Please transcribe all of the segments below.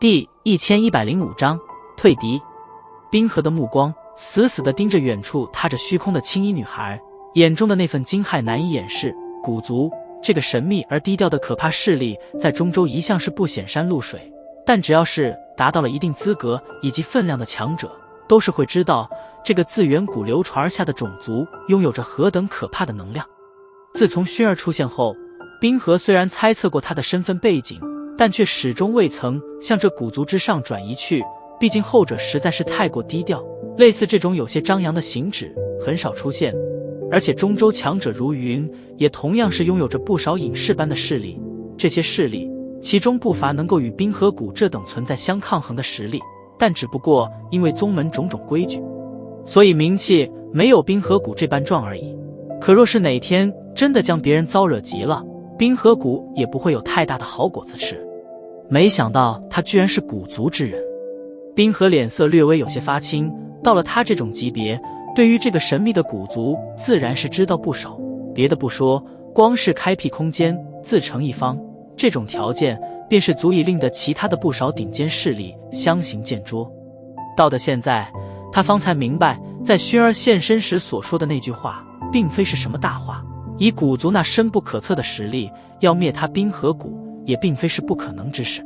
第1105章退敌。冰河的目光死死地盯着远处踏着虚空的青衣女孩，眼中的那份惊骇难以掩饰。古族这个神秘而低调的可怕势力，在中州一向是不显山露水，但只要是达到了一定资格以及分量的强者，都是会知道这个自远古流传而下的种族拥有着何等可怕的能量。自从薰儿出现后，冰河虽然猜测过他的身份背景，但却始终未曾向这古族之上转移去，毕竟后者实在是太过低调，类似这种有些张扬的行止很少出现。而且中州强者如云，也同样是拥有着不少隐士般的势力，这些势力其中不乏能够与冰河谷这等存在相抗衡的实力，但只不过因为宗门种种规矩，所以名气没有冰河谷这般壮而已。可若是哪天真的将别人遭惹急了，冰河谷也不会有太大的好果子吃。没想到他居然是古族之人。冰河脸色略微有些发青，到了他这种级别，对于这个神秘的古族自然是知道不少。别的不说，光是开辟空间自成一方，这种条件便是足以令得其他的不少顶尖势力相形见拙。到的现在，他方才明白，在薰儿现身时所说的那句话并非是什么大话，以古族那深不可测的实力，要灭他冰河谷也并非是不可能之事。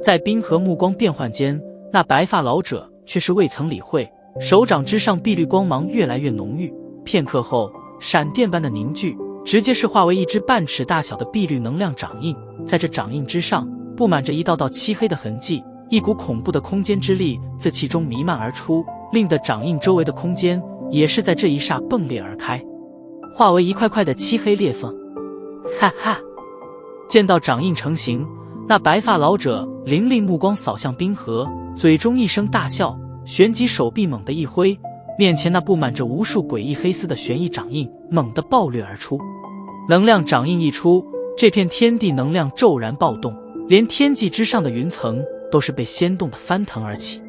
在冰河目光变幻间，那白发老者却是未曾理会，手掌之上碧绿光芒越来越浓郁，片刻后闪电般的凝聚，直接是化为一只半尺大小的碧绿能量掌印。在这掌印之上布满着一道道漆黑的痕迹，一股恐怖的空间之力自其中弥漫而出，令得掌印周围的空间也是在这一霎迸裂而开，化为一块块的漆黑裂缝。哈哈！见到掌印成型，那白发老者凌厉目光扫向冰河，嘴中一声大笑，旋即手臂猛地一挥，面前那布满着无数诡异黑丝的玄异掌印猛地暴掠而出。能量掌印一出，这片天地能量骤然暴动，连天际之上的云层都是被掀动的翻腾而起。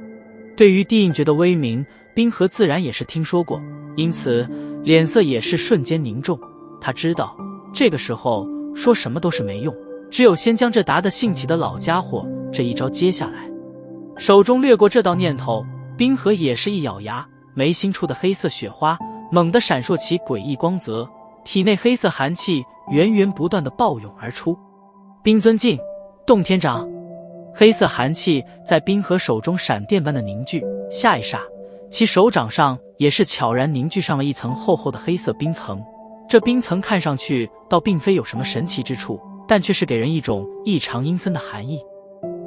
对于地印诀的威名，冰河自然也是听说过，因此脸色也是瞬间凝重。他知道这个时候说什么都是没用，只有先将这达得兴起的老家伙这一招接下来。手中掠过这道念头，冰河也是一咬牙，眉心处的黑色雪花猛地闪烁起诡异光泽，体内黑色寒气源源不断地暴涌而出。冰尊境，洞天掌。黑色寒气在冰河手中闪电般的凝聚，下一刹，其手掌上也是悄然凝聚上了一层厚厚的黑色冰层。这冰层看上去倒并非有什么神奇之处，但却是给人一种异常阴森的寒意。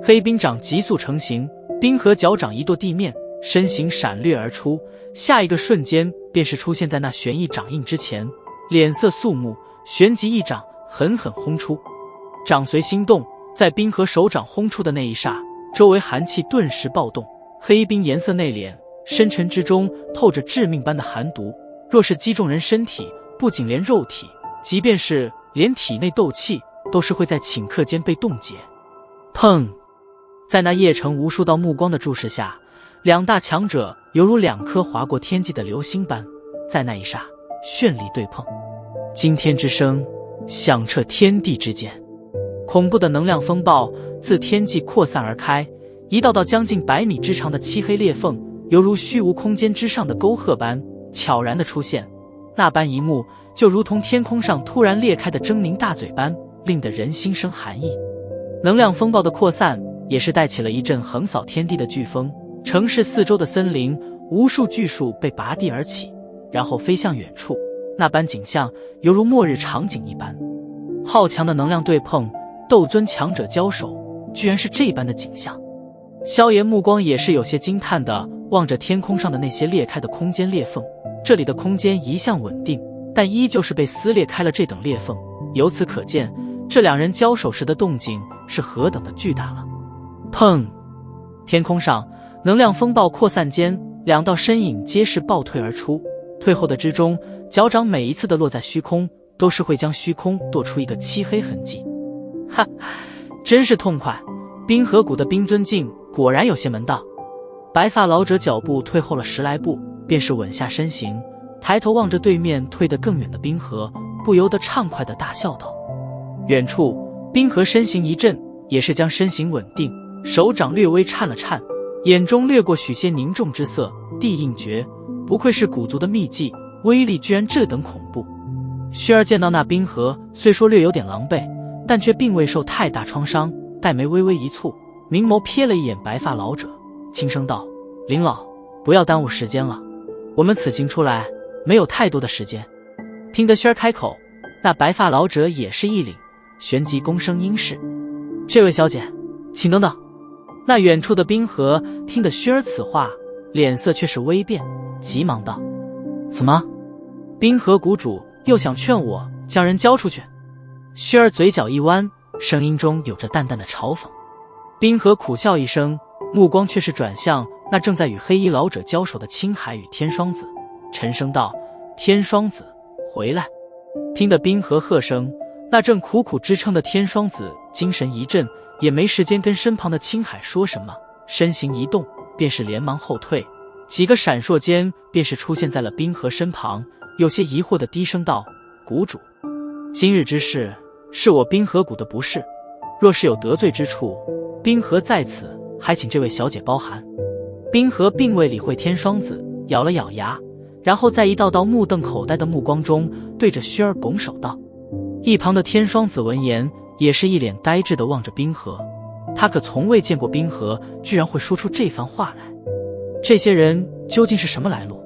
黑冰掌急速成型，冰河脚掌一跺地面，身形闪掠而出，下一个瞬间便是出现在那玄异掌印之前，脸色肃穆，旋即一掌狠狠轰出。掌随心动，在冰河手掌轰出的那一刹，周围寒气顿时暴动，黑冰颜色内敛，深沉之中透着致命般的寒毒，若是击中人身体，不仅连肉体，即便是连体内斗气都是会在顷刻间被冻结。砰！在那叶城无数道目光的注视下，两大强者犹如两颗划过天际的流星般，在那一刹绚丽对碰，惊天之声响彻天地之间，恐怖的能量风暴自天际扩散而开，一道道将近100米之长的漆黑裂缝犹如虚无空间之上的沟壑般悄然地出现，那般一幕就如同天空上突然裂开的狰狞大嘴般，令得人心生寒意。能量风暴的扩散也是带起了一阵横扫天地的飓风，城市四周的森林无数巨树被拔地而起，然后飞向远处，那般景象犹如末日场景一般。好强的能量对碰，斗尊强者交手，居然是这般的景象。萧炎目光也是有些惊叹地望着天空上的那些裂开的空间裂缝，这里的空间一向稳定，但依旧是被撕裂开了这等裂缝，由此可见这两人交手时的动静是何等的巨大了。砰！天空上能量风暴扩散间，两道身影皆是暴退而出，退后的之中，脚掌每一次的落在虚空，都是会将虚空剁出一个漆黑痕迹。哈，真是痛快！冰河谷的冰尊境果然有些门道。白发老者脚步退后了10来步，便是稳下身形，抬头望着对面退得更远的冰河，不由得畅快地大笑道。远处冰河身形一震，也是将身形稳定，手掌略微颤了颤，眼中掠过许些凝重之色。地印诀，不愧是古族的秘技，威力居然这等恐怖。薰儿见到那冰河，虽说略有点狼狈，但却并未受太大创伤，黛眉微微一蹙，明眸瞥了一眼白发老者，轻声道：“林老，不要耽误时间了，我们此行出来没有太多的时间。”听得薰儿开口，那白发老者也是一凛，旋即躬声应是：“这位小姐，请等等。”那远处的冰河听得薰儿此话，脸色却是微变，急忙道：“怎么？冰河谷主又想劝我将人交出去？”薰儿嘴角一弯，声音中有着淡淡的嘲讽。冰河苦笑一声，目光却是转向那正在与黑衣老者交手的青海与天双子，沉声道：“天双子，回来！”听得冰河喝声，那正苦苦支撑的天双子精神一振，也没时间跟身旁的青海说什么，身形一动，便是连忙后退，几个闪烁间便是出现在了冰河身旁，有些疑惑地低声道：“谷主，今日之事是我冰河谷的不是，若是有得罪之处，冰河在此，还请这位小姐包涵。”冰河并未理会天双子，咬了咬牙，然后在一道道目瞪口呆的目光中，对着薰儿拱手道。一旁的天双子闻言，也是一脸呆滞地望着冰河，他可从未见过冰河居然会说出这番话来。这些人究竟是什么来路？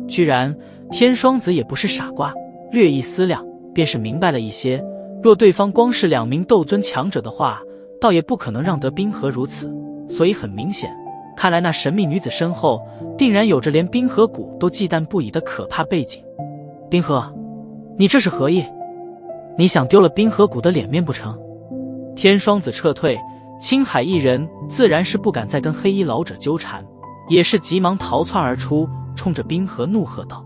居然天双子也不是傻瓜，略一思量，便是明白了一些。若对方光是2名斗尊强者的话，倒也不可能让得冰河如此。所以很明显，看来那神秘女子身后定然有着连冰河谷都忌惮不已的可怕背景。冰河，你这是何意？你想丢了冰河谷的脸面不成？天双子撤退，青海一人自然是不敢再跟黑衣老者纠缠，也是急忙逃窜而出，冲着冰河怒喝道。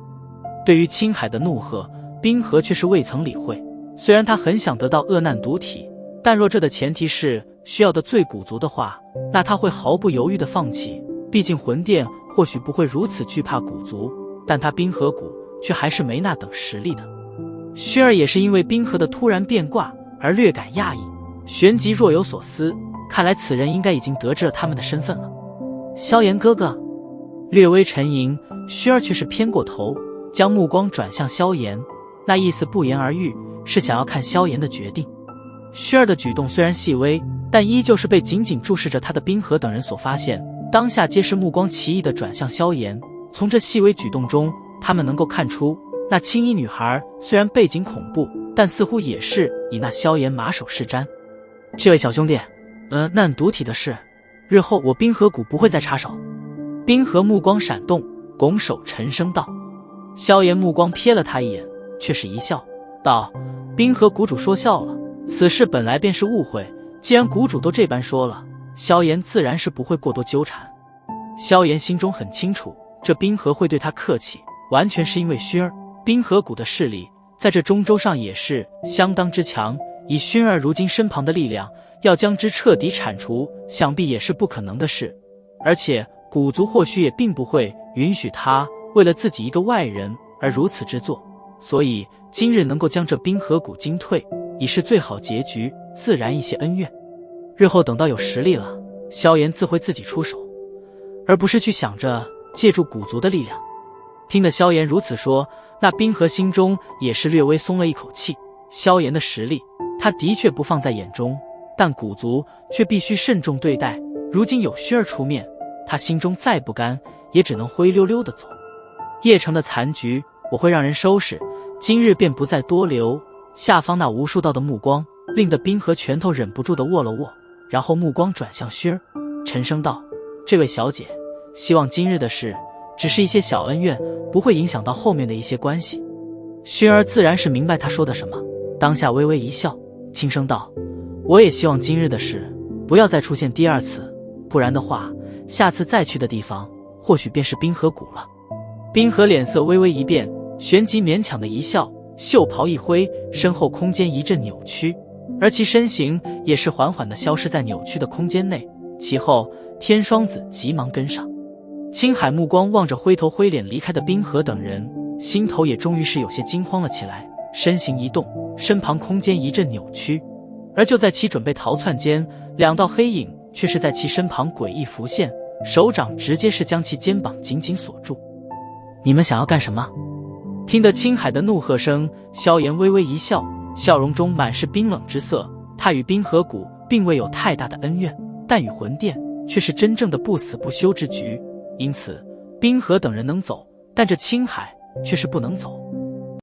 对于青海的怒喝，冰河却是未曾理会。虽然他很想得到恶难毒体，但若这的前提是需要的最古族的话，那他会毫不犹豫地放弃。毕竟魂殿或许不会如此惧怕古族，但他冰河谷却还是没那等实力的。薰儿也是因为冰河的突然变卦而略感讶异，旋即若有所思，看来此人应该已经得知了他们的身份了。萧炎哥哥，略微沉吟，薰儿却是偏过头，将目光转向萧炎，那意思不言而喻，是想要看萧炎的决定。薰儿的举动虽然细微，但依旧是被紧紧注视着他的冰河等人所发现，当下皆是目光奇异地转向萧炎。从这细微举动中，他们能够看出，那青衣女孩虽然背景恐怖，但似乎也是以那萧炎马首是瞻。这位小兄弟，难毒体的事，日后我冰河谷不会再插手。冰河目光闪动，拱手沉声道。萧炎目光瞥了他一眼，却是一笑，道：“冰河谷主说笑了，此事本来便是误会，既然谷主都这般说了，萧炎自然是不会过多纠缠。”萧炎心中很清楚，这冰河会对他客气，完全是因为薰儿。冰河谷的势力在这中州上也是相当之强，以薰儿如今身旁的力量，要将之彻底铲除，想必也是不可能的事。而且古族或许也并不会允许他为了自己一个外人而如此之做，所以今日能够将这冰河谷惊退，已是最好结局，自然一些恩怨。日后等到有实力了，萧炎自会自己出手，而不是去想着借助古族的力量。听得萧炎如此说，那冰河心中也是略微松了一口气。萧炎的实力他的确不放在眼中，但古族却必须慎重对待。如今有薰儿出面，他心中再不甘，也只能灰溜溜地走。邺城的残局我会让人收拾，今日便不再多留。下方那无数道的目光令得冰河拳头忍不住地握了握，然后目光转向薰儿，沉声道：“这位小姐，希望今日的事只是一些小恩怨，不会影响到后面的一些关系。”薰儿自然是明白他说的什么，当下微微一笑，轻声道：“我也希望今日的事不要再出现第二次，不然的话，下次再去的地方或许便是冰河谷了。”冰河脸色微微一变，旋即勉强的一笑，袖袍一挥，身后空间一阵扭曲，而其身形也是缓缓地消失在扭曲的空间内。其后天双子急忙跟上。青海目光望着灰头灰脸离开的冰河等人，心头也终于是有些惊慌了起来，身形一动，身旁空间一阵扭曲，而就在其准备逃窜间，2道黑影却是在其身旁诡异浮现，手掌直接是将其肩膀紧紧锁住。你们想要干什么？听得青海的怒喝声，萧炎微微一笑，笑容中满是冰冷之色。他与冰河谷并未有太大的恩怨，但与魂殿却是真正的不死不休之局，因此冰河等人能走，但这青海却是不能走。